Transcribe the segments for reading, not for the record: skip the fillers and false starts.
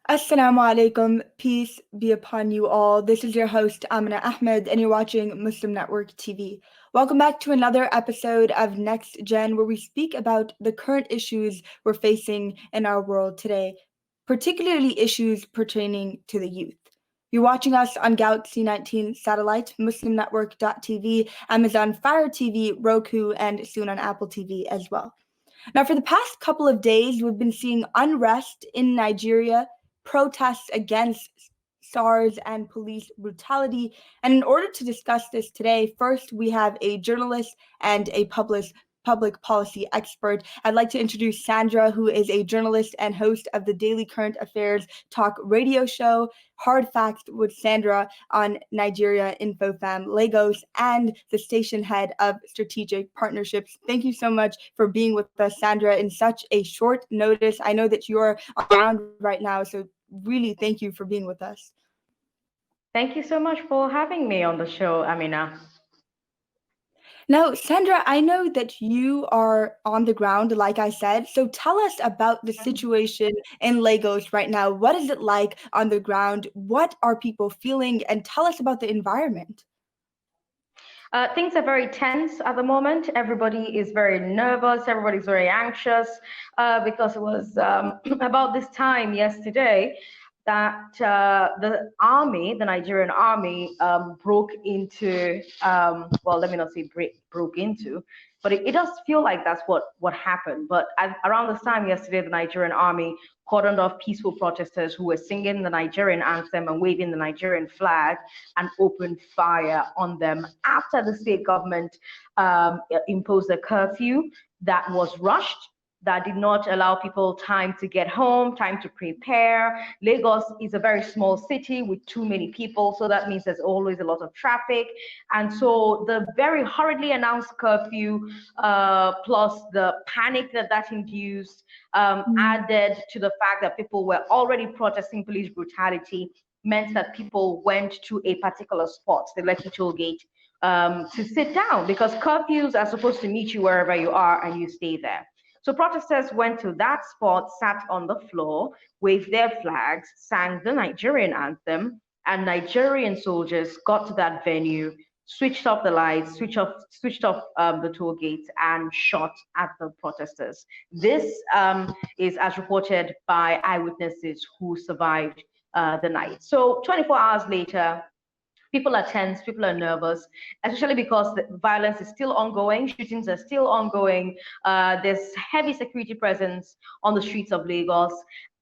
Assalamu alaikum, peace be upon you all. This is your host, Amina Ahmed, and you're watching Muslim Network TV. Welcome back to another episode of NextGen, where we speak about the current issues we're facing in our world today, particularly issues pertaining to the youth. You're watching us on Galaxy 19 satellite, MuslimNetwork.tv, Amazon Fire TV, Roku, and soon on Apple TV as well. Now, for the past couple of days, we've been seeing unrest in Nigeria, protests against SARS and police brutality. And in order to discuss this today, first we have a journalist and a public policy expert. I'd like to introduce Sandra, who is a journalist and host of the Daily Current Affairs talk radio show, Hard Facts with Sandra on Nigeria InfoFam Lagos, and the station head of strategic partnerships. Thank you so much for being with us, Sandra, in such a short notice. I know that you're around right now, so really thank you for being with us. Thank you so much for having me on the show, Amina. Now, Sandra, I know that you are on the ground, like I said. So tell us about the situation in Lagos right now. What is it like on the ground? What are people feeling? And tell us about the environment. Things are very tense at the moment. Everybody is very nervous. Everybody's very anxious because it was about this time yesterday that the army, the Nigerian army, broke into, well, let me not say broke into, but it does feel like that's what happened. But around this time yesterday, the Nigerian army cordoned off peaceful protesters who were singing the Nigerian anthem and waving the Nigerian flag and opened fire on them after the state government imposed a curfew that was rushed, that did not allow people time to get home, time to prepare. Lagos is a very small city with too many people, so that means there's always a lot of traffic. And so the very hurriedly announced curfew, plus the panic that induced, added to the fact that people were already protesting police brutality, meant that people went to a particular spot, the Lekki toll gate, to sit down, because curfews are supposed to meet you wherever you are and you stay there. So protesters went to that spot, sat on the floor, waved their flags, sang the Nigerian anthem, and Nigerian soldiers got to that venue, switched off the lights, switched off the toll gates, and shot at the protesters. This is as reported by eyewitnesses who survived the night. So 24 hours later, people are tense, people are nervous, especially because the violence is still ongoing, shootings are still ongoing. There's heavy security presence on the streets of Lagos.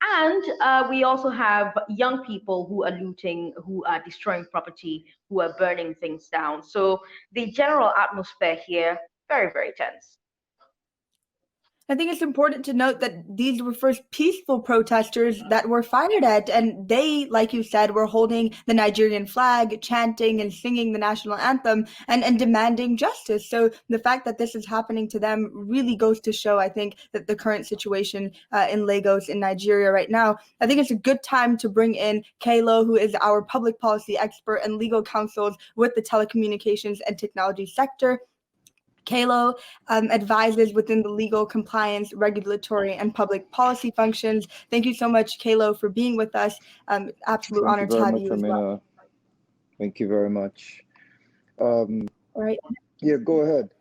And we also have young people who are looting, who are destroying property, who are burning things down. So the general atmosphere here, very, very tense. I think it's important to note that these were first peaceful protesters that were fired at, and they, like you said, were holding the Nigerian flag, chanting and singing the national anthem, and demanding justice. So the fact that this is happening to them really goes to show, I think, that the current situation in Lagos, in Nigeria right now, I think it's a good time to bring in Kaelo, who is our public policy expert and legal counsel with the telecommunications and technology sector. Kaelo advises within the legal, compliance, regulatory, and public policy functions. Thank you so much, Kaelo, for being with us. Absolute honor to have you as well. Thank you very much. All right. Yeah, go ahead.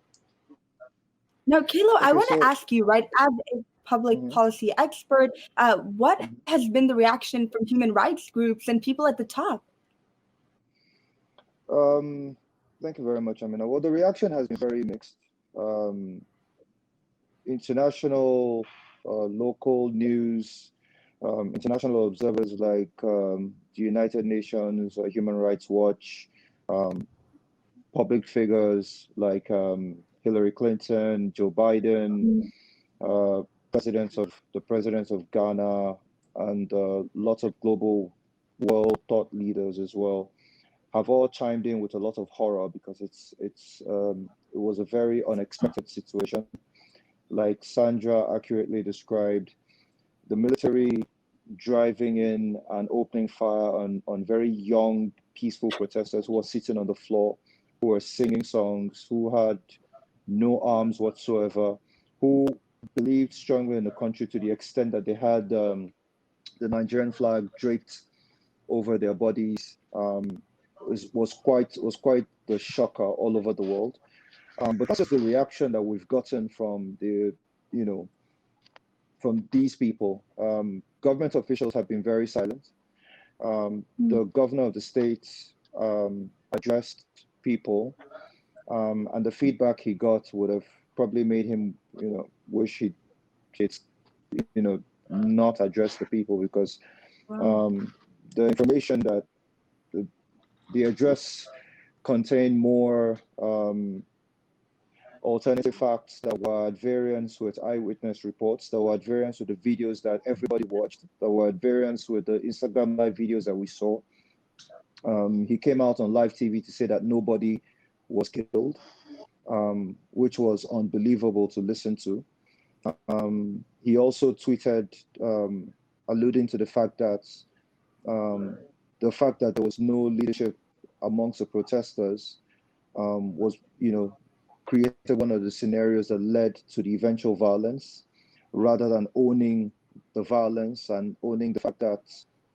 Now, Kaelo, I want to ask you, right, as a public policy expert, what has been the reaction from human rights groups and people at the top? Thank you very much, Amina. Well, the reaction has been very mixed. International, local news, international observers like the United Nations, Human Rights Watch, public figures like Hillary Clinton, Joe Biden, the presidents of Ghana, and lots of global world thought leaders as well, have all chimed in with a lot of horror, because it was a very unexpected situation. Like Sandra accurately described, the military driving in and opening fire on very young, peaceful protesters who were sitting on the floor, who were singing songs, who had no arms whatsoever, who believed strongly in the country to the extent that they had the Nigerian flag draped over their bodies, was quite the shocker all over the world. But that's just the reaction that we've gotten from from these people. Government officials have been very silent. The governor of the state addressed people, and the feedback he got would have probably made him, wish he'd not address the people, because the information that the address contained more alternative facts that were at variance with eyewitness reports, that were at variance with the videos that everybody watched, that were at variance with the Instagram live videos that we saw. He came out on live TV to say that nobody was killed, which was unbelievable to listen to. He also tweeted, alluding to the fact that there was no leadership amongst the protesters was, created one of the scenarios that led to the eventual violence, rather than owning the violence and owning the fact that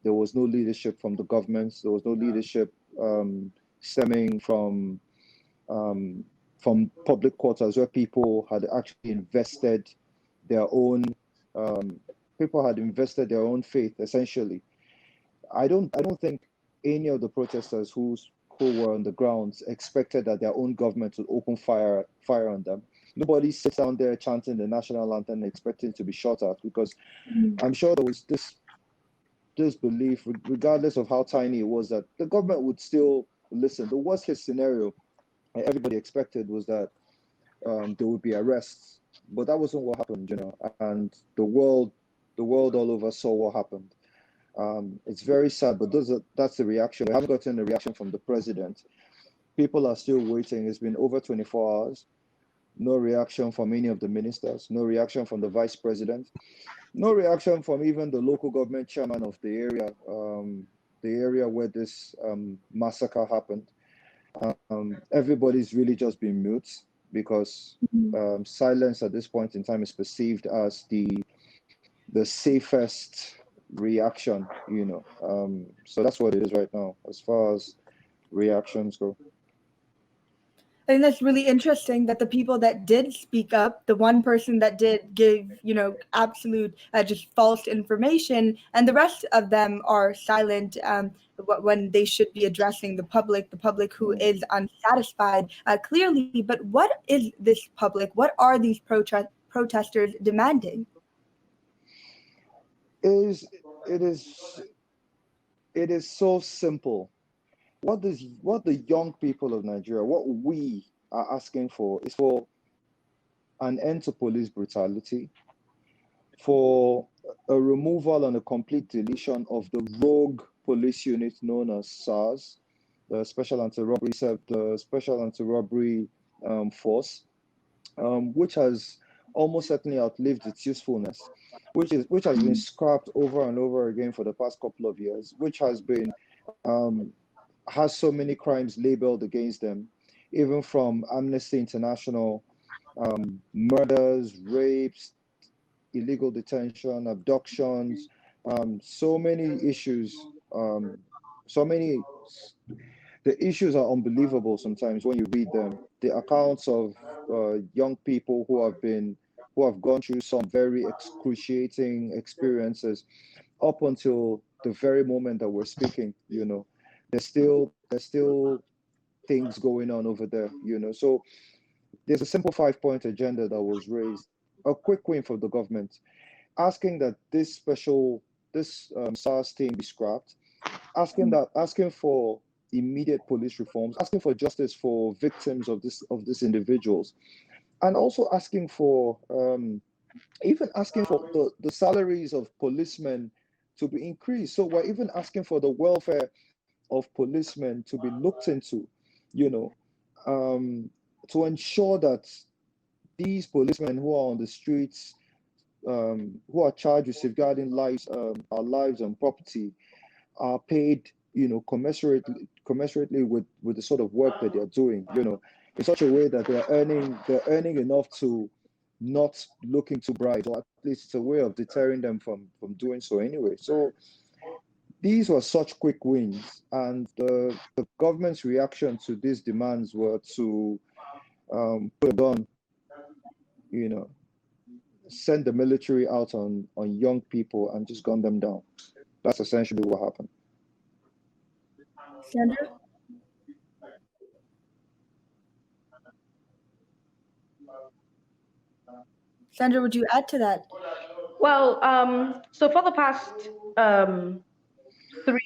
there was no leadership from the government, there was no leadership stemming from public quarters, where people had actually invested their own faith, essentially. I don't think any of the protesters who were on the grounds expected that their own government would open fire on them. Nobody sits down there chanting the national anthem expecting to be shot at, because I'm sure there was this belief, regardless of how tiny it was, that the government would still listen. The worst case scenario everybody expected was that there would be arrests, but that wasn't what happened, and the world all over saw what happened. It's very sad, but that's the reaction. We haven't gotten a reaction from the president. People are still waiting. It's been over 24 hours. No reaction from any of the ministers. No reaction from the vice president. No reaction from even the local government chairman of the area where this massacre happened. Everybody's really just been mute, because silence at this point in time is perceived as the safest reaction, so that's what it is right now as far as reactions go. I think that's really interesting that the people that did speak up, the one person that did give, absolute just false information, and the rest of them are silent when they should be addressing the public who is unsatisfied, clearly. But what is this public? What are these protesters demanding? It is so simple. What the young people of Nigeria, what we are asking for, is for an end to police brutality, for a removal and a complete deletion of the rogue police unit known as SARS, the Special Anti-Robbery Force, which has almost certainly outlived its usefulness, which has been scrapped over and over again for the past couple of years, which has been has so many crimes labeled against them, even from Amnesty International, murders, rapes, illegal detention, abductions, so many issues. The issues are unbelievable sometimes when you read them. The accounts of young people who have gone through some very excruciating experiences up until the very moment that we're speaking, there's still things going on over there, So there's a simple 5-point agenda that was raised, a quick win for the government, asking that this SARS team be scrapped, asking for immediate police reforms, asking for justice for victims of these individuals, and also asking for the salaries of policemen to be increased. So we're even asking for the welfare of policemen to be looked into, to ensure that these policemen who are on the streets, who are charged with safeguarding our lives and property, are paid, commensurately with the sort of work that they're doing, in such a way that they're earning enough to not looking too bright, or at least it's a way of deterring them from doing so anyway. So these were such quick wins, and the government's reaction to these demands were to put a gun, send the military out on young people and just gun them down. That's essentially what happened. Sandra? Sandra, would you add to that? Well, so for the past 3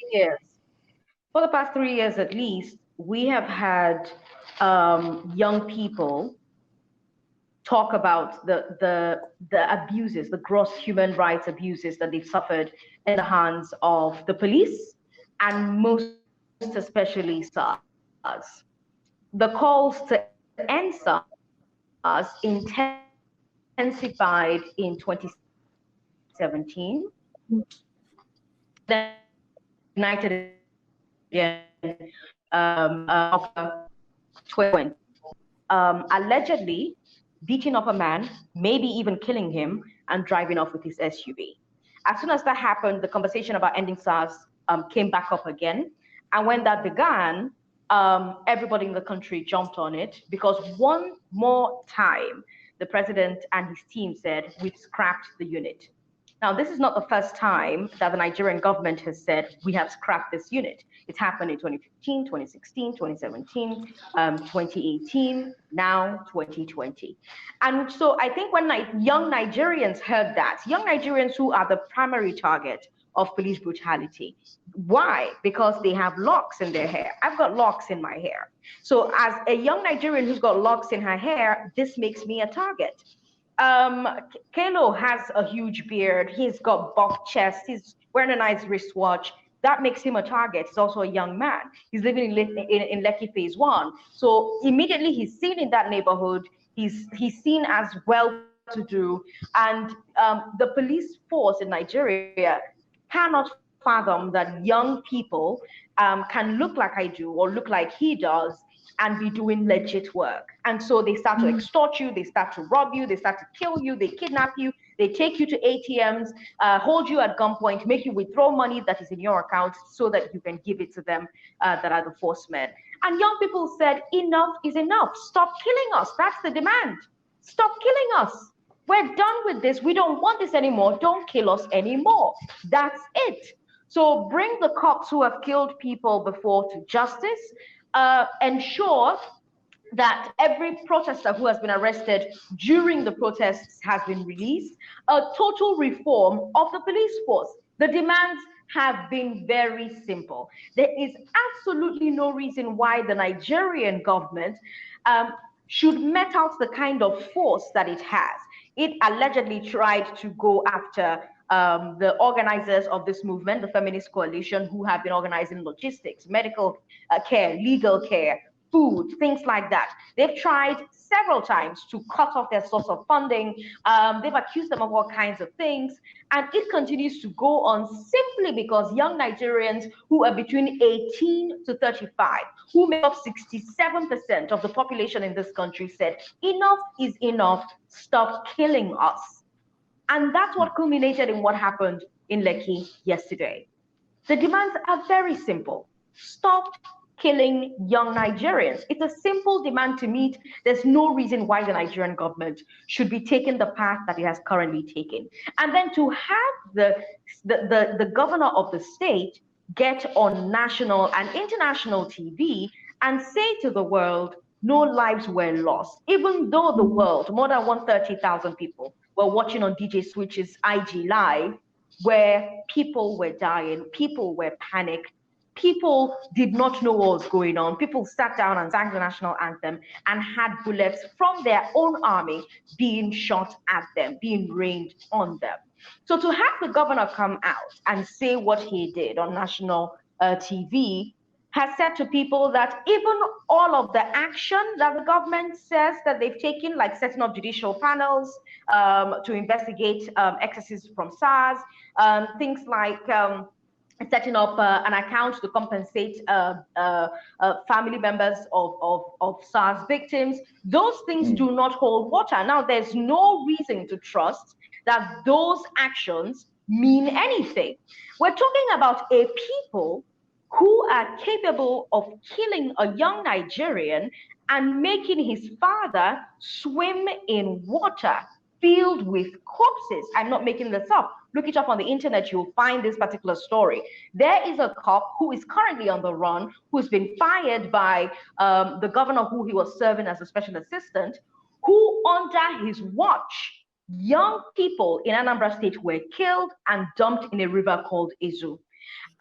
years, at least, we have had young people talk about the abuses, the gross human rights abuses that they've suffered in the hands of the police, and most especially SARS. The calls to end SARS intensified in 2017. The United of 2020, allegedly beating up a man, maybe even killing him, and driving off with his SUV. As soon as that happened, the conversation about ending SARS came back up again. And when that began, everybody in the country jumped on it, because one more time, the president and his team said, we've scrapped the unit. Now, this is not the first time that the Nigerian government has said, we have scrapped this unit. It's happened in 2015, 2016, 2017, 2018, now 2020. And so I think when young Nigerians heard that, young Nigerians who are the primary target of police brutality. Why? Because they have locks in their hair. I've got locks in my hair. So as a young Nigerian who's got locks in her hair, this makes me a target. Kaelo has a huge beard. He's got buff chest. He's wearing a nice wristwatch. That makes him a target. He's also a young man. He's living in Lekki Phase 1. So immediately he's seen in that neighborhood. He's seen as well-to-do. And the police force in Nigeria cannot fathom that young people can look like I do or look like he does and be doing legit work. And so they start to extort you, they start to rob you, they start to kill you, they kidnap you, they take you to ATMs, hold you at gunpoint, make you withdraw money that is in your account so that you can give it to them that are the force men. And young people said, enough is enough. Stop killing us. That's the demand. Stop killing us. We're done with this. We don't want this anymore. Don't kill us anymore. That's it. So bring the cops who have killed people before to justice. Ensure that every protester who has been arrested during the protests has been released. A total reform of the police force. The demands have been very simple. There is absolutely no reason why the Nigerian government should met out the kind of force that it has. It allegedly tried to go after the organizers of this movement, the Feminist Coalition, who have been organizing logistics, medical care, legal care, food, things like that. They've tried several times to cut off their source of funding. They've accused them of all kinds of things. And it continues to go on simply because young Nigerians who are between 18 to 35, who make up 67% of the population in this country, said, enough is enough, stop killing us. And that's what culminated in what happened in Lekki yesterday. The demands are very simple. Stop killing young Nigerians. It's a simple demand to meet. There's no reason why the Nigerian government should be taking the path that it has currently taken. And then to have the governor of the state get on national and international TV and say to the world, no lives were lost, even though the world, more than 130,000 people, were watching on DJ Switch's IG Live, where people were dying, people were panicked, people did not know what was going on. People sat down and sang the national anthem and had bullets from their own army being shot at them, being rained on them. So to have the governor come out and say what he did on national TV has said to people that even all of the action that the government says that they've taken, like setting up judicial panels to investigate excesses from SARS, things like setting up an account to compensate family members of SARS victims. Those things do not hold water. Now, there's no reason to trust that those actions mean anything. We're talking about a people who are capable of killing a young Nigerian and making his father swim in water filled with corpses. I'm not making this up. Look it up on the internet, you'll find this particular story. There is a cop who is currently on the run, who's been fired by the governor who he was serving as a special assistant, who under his watch, young people in Anambra State were killed and dumped in a river called Ezu.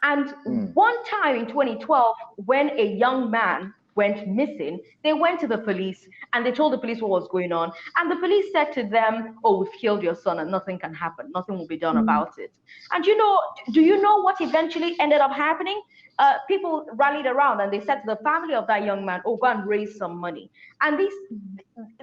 And one time in 2012, when a young man went missing, they went to the police and they told the police what was going on. And the police said to them, oh, we've killed your son and nothing can happen. Nothing will be done about it. And do you know what eventually ended up happening? People rallied around and they said to the family of that young man, oh, go and raise some money. And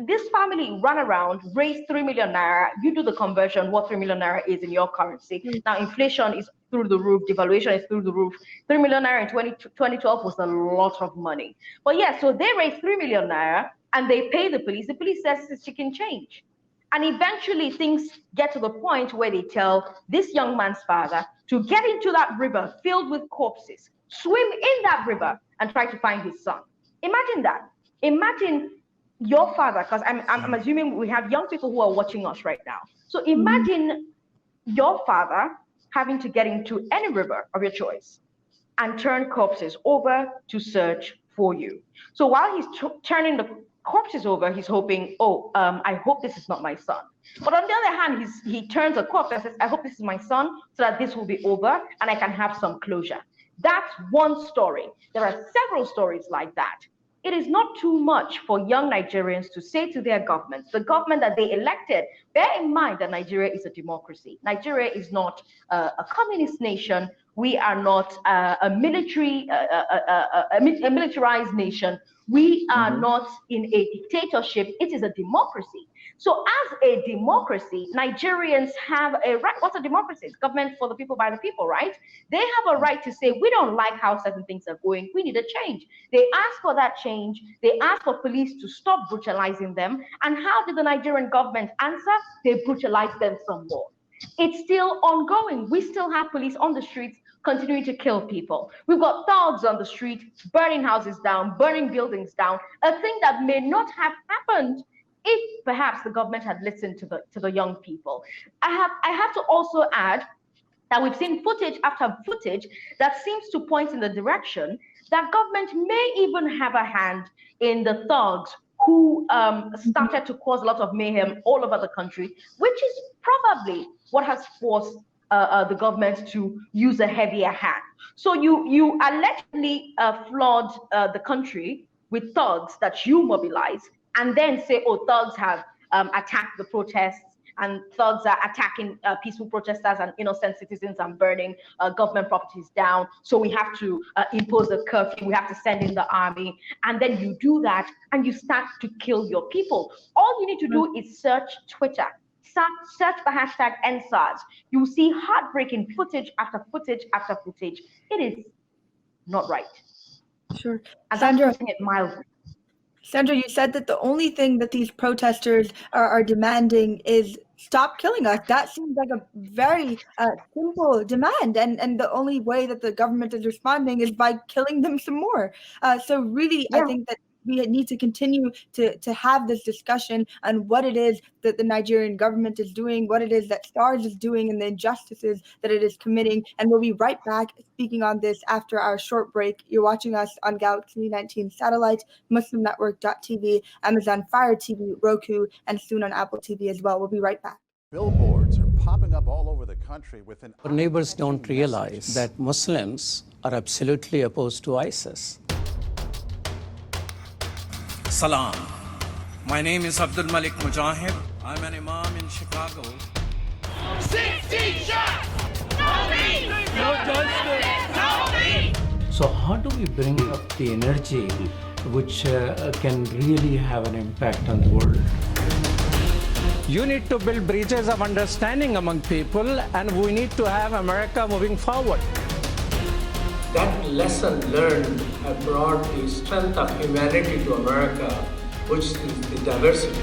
this family ran around, raised 3 million naira. You do the conversion, what 3 million naira is in your currency. Now, inflation is through the roof, devaluation is through the roof. 3 million naira in 2012 was a lot of money. But yeah, so they raised 3 million naira and they pay the police. The police says it's chicken change. And eventually things get to the point where they tell this young man's father to get into that river filled with corpses, swim in that river and try to find his son. Imagine that. Imagine your father, because I'm assuming we have young people who are watching us right now. So imagine your father having to get into any river of your choice and turn corpses over to search for you. So while he's turning the corpses over, he's hoping, I hope this is not my son. But on the other hand, he turns a corpse and says, I hope this is my son so that this will be over and I can have some closure. That's one story. There are several stories like that. It is not too much for young Nigerians to say to their governments, the government that they elected. Bear in mind that Nigeria is a democracy. Nigeria is not a communist nation. We are not a militarized nation. We are not in a dictatorship. It is a democracy. So as a democracy, Nigerians have a right. What's a democracy? It's government for the people, by the people, right? They have a right to say, we don't like how certain things are going. We need a change. They ask for that change. They ask for police to stop brutalizing them. And how did the Nigerian government answer? They brutalized them some more. It's still ongoing. We still have police on the streets continuing to kill people. We've got thugs on the street, burning houses down, burning buildings down, a thing that may not have happened if perhaps the government had listened to the young people. I have to also add that we've seen footage after footage that seems to point in the direction that government may even have a hand in the thugs who started to cause a lot of mayhem all over the country, which is probably what has forced the government to use a heavier hand. So you allegedly flood the country with thugs that you mobilize, and then say, oh, thugs have attacked the protests, and thugs are attacking peaceful protesters and innocent citizens and burning government properties down. So we have to impose a curfew, we have to send in the army. And then you do that and you start to kill your people. All you need to do is search Twitter. Search the hashtag #EndSARS. You will see heartbreaking footage after footage after footage. It is not right. Sure. And Sandra, that's putting it mildly. Sandra, you said that the only thing that these protesters are demanding is stop killing us. That seems like a very simple demand, and the only way that the government is responding is by killing them some more. So really, I think that we need to continue to have this discussion on what it is that the Nigerian government is doing, what it is that SARS is doing, and the injustices that it is committing. And we'll be right back speaking on this after our short break. You're watching us on Galaxy 19 satellite, MuslimNetwork.tv, Amazon Fire TV, Roku, and soon on Apple TV as well. We'll be right back. Billboards are popping up all over the country with an... Our neighbors don't realize that Muslims are absolutely opposed to ISIS. Salam. My name is Abdul Malik Mujahid. I'm an imam in Chicago. 16 shots! No me! No justice! No me! So how do we bring up the energy which can really have an impact on the world? You need to build bridges of understanding among people, and we need to have America moving forward. That lesson learned have brought the strength of humanity to America, which is the diversity.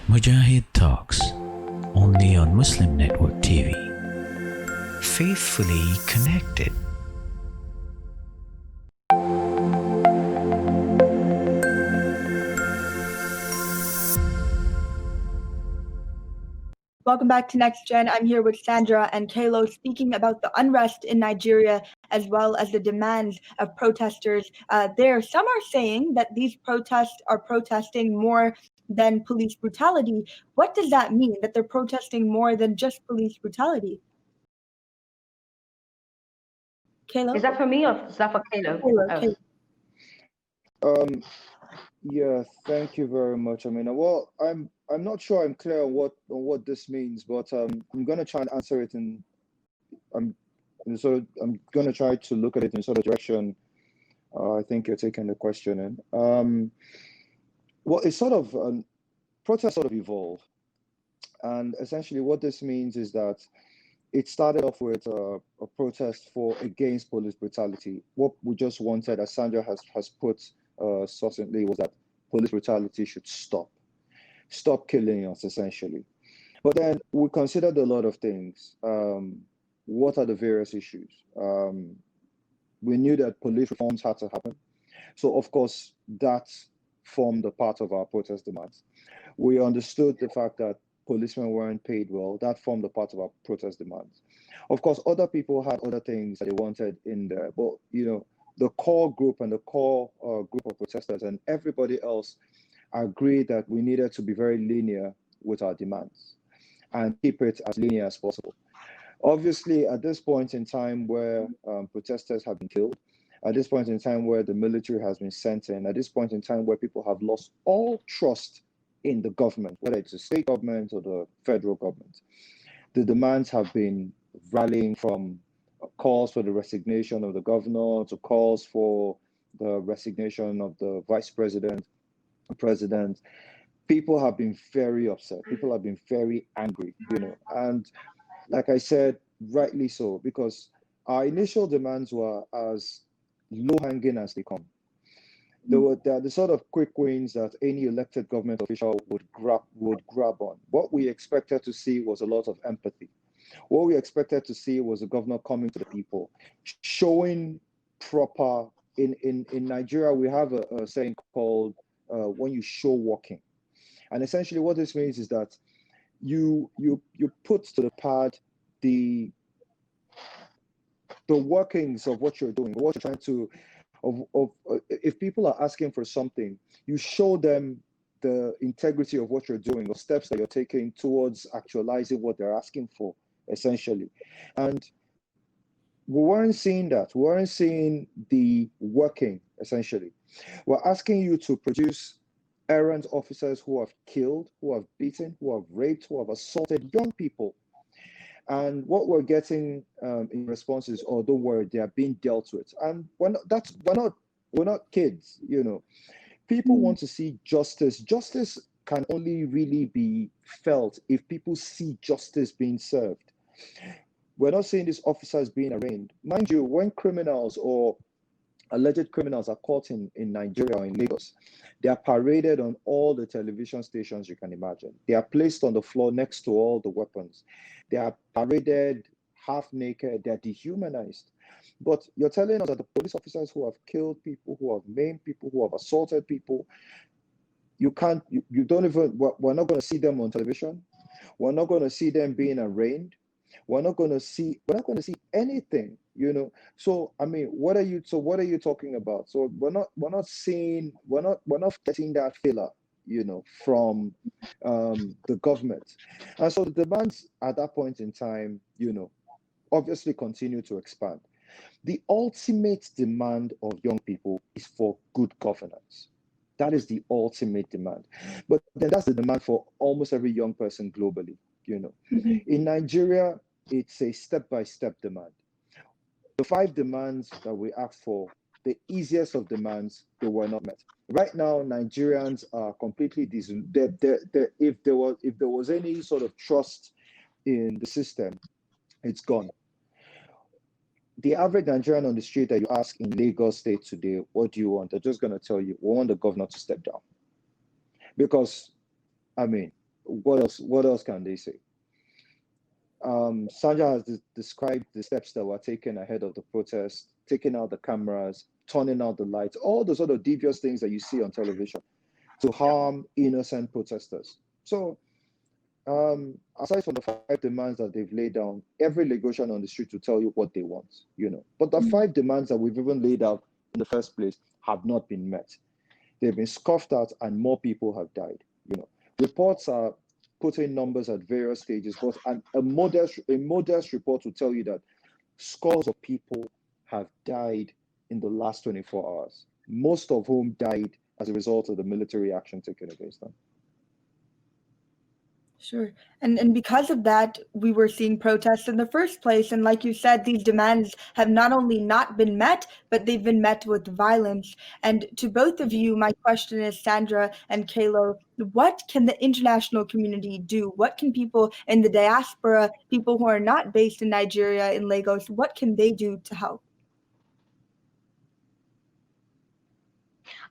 Mujahid Talks, only on Muslim Network TV. Faithfully connected. Welcome back to NextGen. I'm here with Sandra and Kaelo speaking about the unrest in Nigeria as well as the demands of protesters there. Some are saying that these protests are protesting more than police brutality. What does that mean, that they're protesting more than just police brutality? Kaelo? Is that for me or is that for Kaelo? Kaelo. Yeah, thank you very much. I mean, well, I'm not sure I'm clear on what this means, but I'm gonna try and answer it I'm gonna try to look at it in sort of direction I think you're taking the question in. Well, it's sort of protests sort of evolved, and essentially what this means is that it started off with a protest against police brutality. What we just wanted, as Sandra has put succinctly, was that police brutality should stop killing us, essentially. But then we considered a lot of things. What are the various issues? We knew that police reforms had to happen. So of course, that formed a part of our protest demands. We understood the fact that policemen weren't paid well. That formed a part of our protest demands. Of course, other people had other things that they wanted in there, but the core group and the core group of protesters and everybody else agreed that we needed to be very linear with our demands and keep it as linear as possible. Obviously, at this point in time where protesters have been killed, at this point in time where the military has been sent in, at this point in time where people have lost all trust in the government, whether it's the state government or the federal government, the demands have been rallying from calls for the resignation of the governor to calls for the resignation of the vice president, the president. People have been very upset. People have been very angry, and like I said, rightly so, because our initial demands were as low-hanging as they come. They are the sort of quick wins that any elected government official would grab on. What we expected to see was a lot of empathy. What we expected to see was the governor coming to the people, showing proper. In Nigeria, we have a saying called when you show walking, and essentially what this means is that you put to the pad the workings of what you're doing, what you're trying to. If people are asking for something, you show them the integrity of what you're doing, or steps that you're taking towards actualizing what they're asking for, essentially. And we weren't seeing that. We weren't seeing the working, essentially. We're asking you to produce errant officers who have killed, who have beaten, who have raped, who have assaulted young people. And what we're getting in response is, "Oh, don't worry, they are being dealt with." And we're not kids, People want to see justice. Justice can only really be felt if people see justice being served. We're not seeing these officers being arraigned. Mind you, when criminals or alleged criminals are caught in Nigeria or in Lagos, they are paraded on all the television stations you can imagine. They are placed on the floor next to all the weapons. They are paraded half naked. They are dehumanized. But you're telling us that the police officers who have killed people, who have maimed people, who have assaulted people, we're not going to see them on television. We're not going to see them being arraigned. We're not going to see anything, So I mean, what are you talking about? So we're not getting that filler, from the government. And so the demands at that point in time, obviously continue to expand. The ultimate demand of young people is for good governance. That is the ultimate demand. But then that's the demand for almost every young person globally, In Nigeria, it's a step-by-step demand. The 5 demands that we asked for, the easiest of demands, they were not met. Right now, Nigerians are completely if there was any sort of trust in the system, It's gone. The average Nigerian on the street that you ask in Lagos State today, what do you want? They're just going to tell you, we want the governor to step down. Because, I mean, what else can they say? Sandra has described the steps that were taken ahead of the protest, taking out the cameras, turning out the lights, all the sort of devious things that you see on television to harm innocent protesters. So, aside from the 5 demands that they've laid down, every Lagosian on the street will tell you what they want, But the 5 demands that we've even laid out in the first place have not been met. They've been scoffed at, and more people have died. Reports are putting numbers at various stages, but a modest report will tell you that scores of people have died in the last 24 hours, most of whom died as a result of the military action taken against them. Sure. And because of that, we were seeing protests in the first place. And like you said, these demands have not only not been met, but they've been met with violence. And to both of you, my question is, Sandra and Kaelo, what can the international community do? What can people in the diaspora, people who are not based in Nigeria, in Lagos, what can they do to help?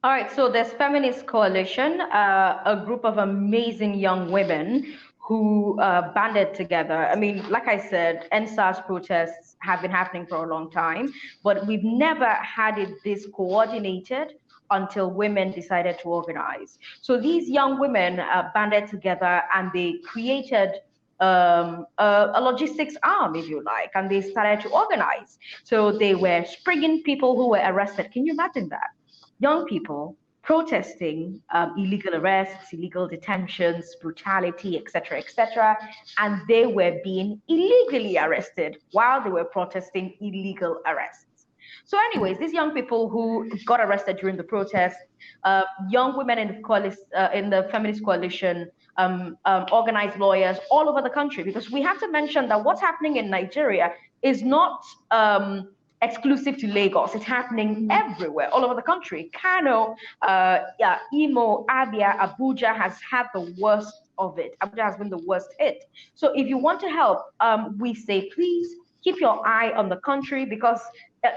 All right, so there's Feminist Coalition, a group of amazing young women who banded together. I mean, like I said, NSAS protests have been happening for a long time, but we've never had it this coordinated until women decided to organize. So these young women banded together and they created a logistics arm, if you like, and they started to organize. So they were springing people who were arrested. Can you imagine that? Young people protesting illegal arrests, illegal detentions, brutality, etc., and they were being illegally arrested while they were protesting illegal arrests. So anyways, these young people who got arrested during the protest, young women in the Feminist Coalition, organized lawyers all over the country, because we have to mention that what's happening in Nigeria is not exclusive to Lagos. It's happening everywhere, all over the country. Kano, Imo, Abia, Abuja has had the worst of it. Abuja has been the worst hit. So if you want to help, we say, please keep your eye on the country, because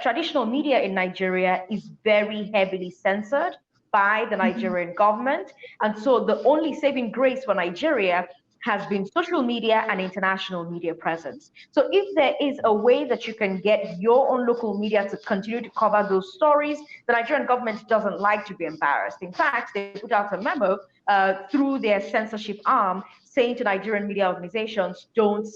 traditional media in Nigeria is very heavily censored by the Nigerian government. And so the only saving grace for Nigeria has been social media and international media presence. So if there is a way that you can get your own local media to continue to cover those stories, the Nigerian government doesn't like to be embarrassed. In fact, they put out a memo through their censorship arm saying to Nigerian media organizations, don't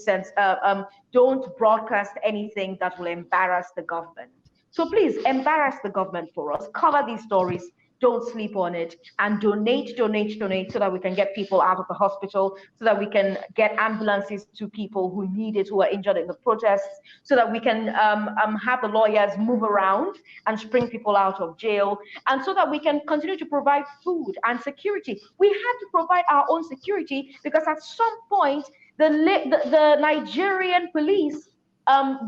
broadcast anything that will embarrass the government. So please embarrass the government for us, cover these stories, don't sleep on it, and donate so that we can get people out of the hospital, so that we can get ambulances to people who need it, who are injured in the protests, so that we can have the lawyers move around and spring people out of jail, and so that we can continue to provide food and security. We had to provide our own security because at some point, the Nigerian police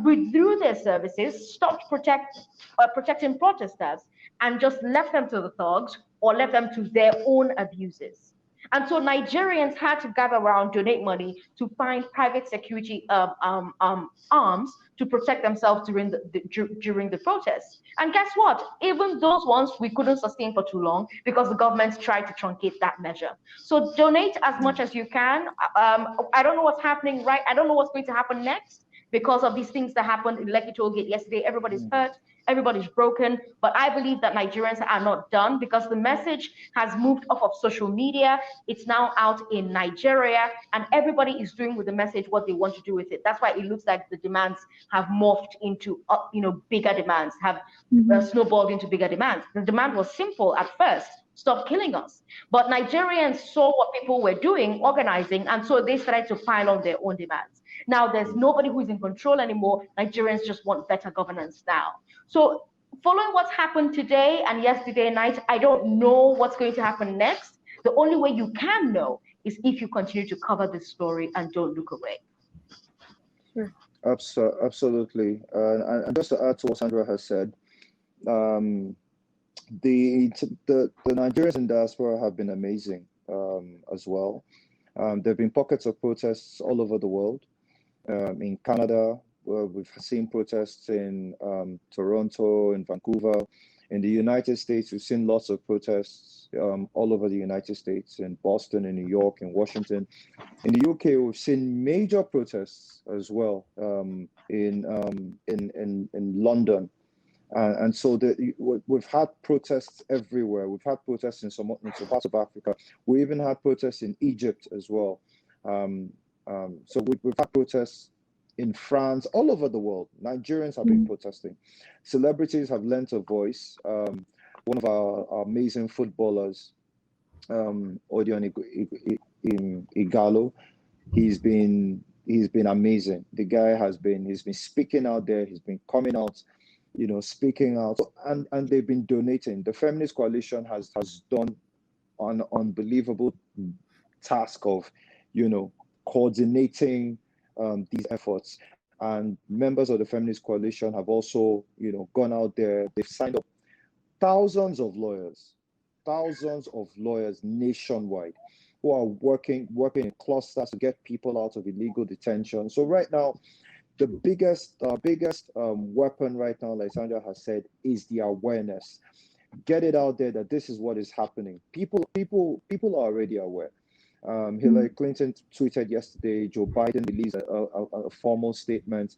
withdrew their services, stopped protecting protesters, and just left them to the thugs or left them to their own abuses. And so Nigerians had to gather around, donate money to find private security arms to protect themselves during the protests. And guess what? Even those ones we couldn't sustain for too long because the government tried to truncate that measure. So donate as much as you can. I don't know what's happening, right? I don't know what's going to happen next because of these things that happened in Lekki Toll Gate yesterday. Everybody's hurt. Everybody's broken, but I believe that Nigerians are not done because the message has moved off of social media. It's now out in Nigeria, and everybody is doing with the message what they want to do with it. That's why it looks like the demands have morphed into, bigger demands, have snowballed into bigger demands. The demand was simple at first: stop killing us. But Nigerians saw what people were doing, organizing, and so they started to pile on their own demands. Now there's nobody who's in control anymore. Nigerians just want better governance now. So following what's happened today and yesterday night, I don't know what's going to happen next. The only way you can know is if you continue to cover this story and don't look away. Sure. Absolutely. And just to add to what Sandra has said, the Nigerians in diaspora have been amazing as well. There have been pockets of protests all over the world. in Canada. We've seen protests in Toronto, in Vancouver. In the United States, we've seen lots of protests all over the United States, in Boston, in New York, in Washington. In the UK, we've seen major protests as well in London. And so we've had protests everywhere. We've had protests in some parts of Africa. We even had protests in Egypt as well. So we've had protests in France, all over the world. Nigerians have been protesting. Celebrities have lent a voice. One of our amazing footballers, Odion Igalo, he's been amazing. The guy he's been speaking out there. He's been coming out, speaking out, and they've been donating. The Feminist Coalition has done an unbelievable task of, coordinating these efforts. And members of the Feminist Coalition have also, gone out there. They've signed up thousands of lawyers nationwide who are working in clusters to get people out of illegal detention. So right now, the biggest weapon right now, like Sandra has said, is the awareness. Get it out there that this is what is happening. People are already aware. Hillary Clinton tweeted yesterday. Joe Biden released a formal statement.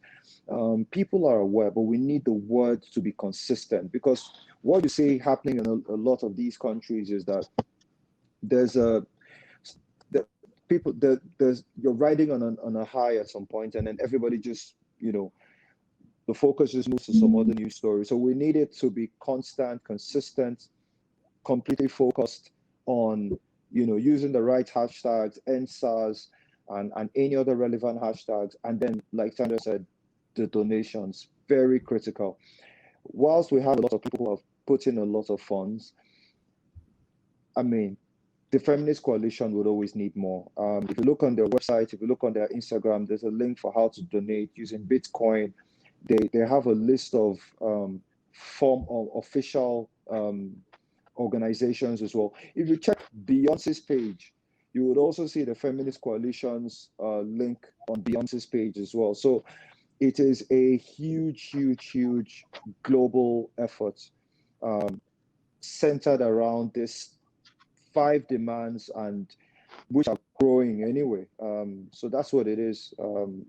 People are aware, but we need the word to be consistent, because what you see happening in a lot of these countries is that you're riding on a high at some point, and then everybody just, the focus just moves to some other news story. So we need it to be constant, consistent, completely focused on, using the right hashtags, NSARS, and any other relevant hashtags. And then, like Sandra said, the donations, very critical. Whilst we have a lot of people who have put in a lot of funds, I mean, the Feminist Coalition would always need more. If you look on their website, if you look on their Instagram, there's a link for how to donate using Bitcoin. They have a list of official organizations as well. If you check Beyonce's page, you would also see the Feminist Coalition's link on Beyonce's page as well. So it is a huge global effort centered around this 5 demands, and which are growing anyway. So that's what it is.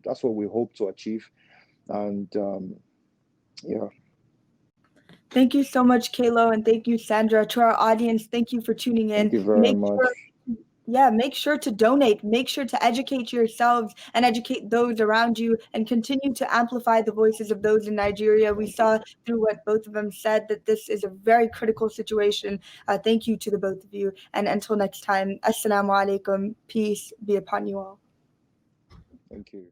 That's what we hope to achieve. And yeah. Thank you so much, Kaelo, and thank you, Sandra. To our audience, thank you for tuning in. Thank you very much. Make sure to donate. Make sure to educate yourselves and educate those around you, and continue to amplify the voices of those in Nigeria. We saw through what both of them said that this is a very critical situation. Thank you to the both of you. And until next time, Assalamu alaikum. Peace be upon you all. Thank you.